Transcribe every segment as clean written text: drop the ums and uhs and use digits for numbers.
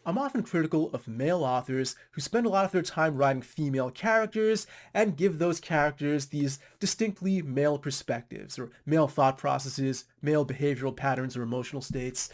I'm often critical of male authors who spend a lot of their time writing female characters and give those characters these distinctly male perspectives or male thought processes, male behavioral patterns or emotional states.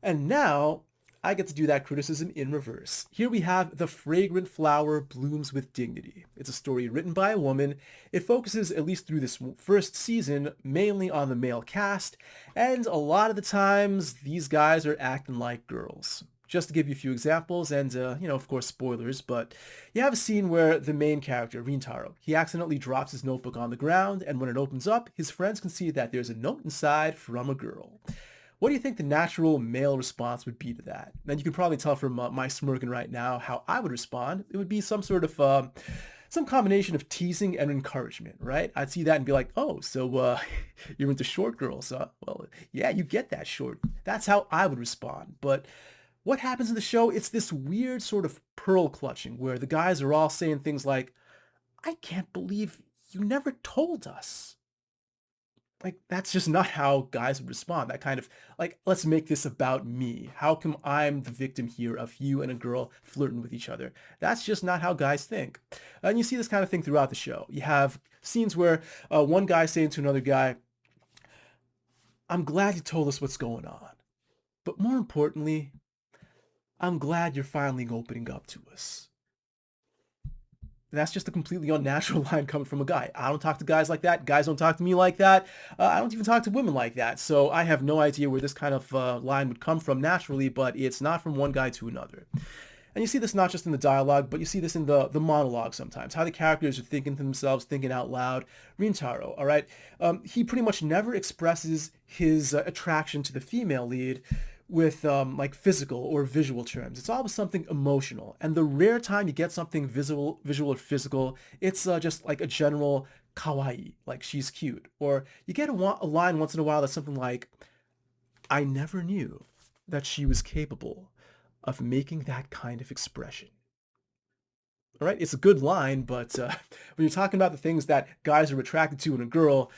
And now I get to do that criticism in reverse. Here we have The Fragrant Flower Blooms with Dignity. It's a story written by a woman. It focuses, at least through this first season, mainly on the male cast, and a lot of the times these guys are acting like girls. Just to give you a few examples, and of course, spoilers, but you have a scene where the main character, Rintaro, he accidentally drops his notebook on the ground, and when it opens up, his friends can see that there's a note inside from a girl. What do you think the natural male response would be to that? And you can probably tell from my smirking right now how I would respond. It would be some sort of some combination of teasing and encouragement, right? I'd see that and be like, "Oh, so you're into short girls, huh? Well, yeah, you get that short." That's how I would respond. But what happens in the show? It's this weird sort of pearl clutching where the guys are all saying things like, "I can't believe you never told us." Like, that's just not how guys would respond. That kind of, like, let's make this about me. How come I'm the victim here of you and a girl flirting with each other? That's just not how guys think. And you see this kind of thing throughout the show. You have scenes where one guy saying to another guy, "I'm glad you told us what's going on. But more importantly, I'm glad you're finally opening up to us." That's just a completely unnatural line coming from a guy. I don't talk to guys like that. Guys don't talk to me like that. I don't even talk to women like that. So I have no idea where this kind of line would come from naturally, but it's not from one guy to another. And you see this not just in the dialogue, but you see this in the monologue sometimes, how the characters are thinking to themselves, thinking out loud. Rintaro, all right, he pretty much never expresses his attraction to the female lead with like physical or visual terms. It's always something emotional. And the rare time you get something visual or physical, it's just like a general kawaii, like she's cute. Or you get a line once in a while that's something like, "I never knew that she was capable of making that kind of expression." All right, it's a good line, but when you're talking about the things that guys are attracted to in a girl,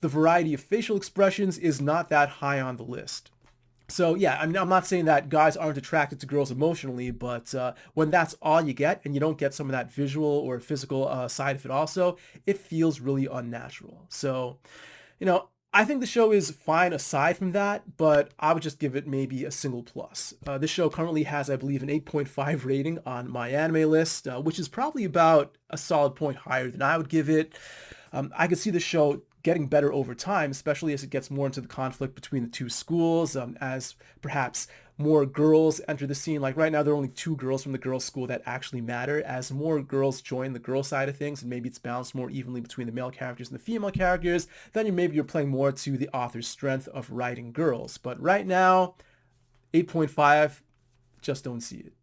the variety of facial expressions is not that high on the list. So yeah, I mean, I'm not saying that guys aren't attracted to girls emotionally, but when that's all you get and you don't get some of that visual or physical side of it also, it feels really unnatural. So, I think the show is fine aside from that, but I would just give it maybe a single plus. This show currently has, I believe, an 8.5 rating on my anime list, which is probably about a solid point higher than I would give it. I could see the show getting better over time, especially as it gets more into the conflict between the two schools, as perhaps more girls enter the scene. Like right now, there are only two girls from the girls' school that actually matter. As more girls join the girl side of things, and maybe it's balanced more evenly between the male characters and the female characters, then you're playing more to the author's strength of writing girls. But right now, 8.5, just don't see it.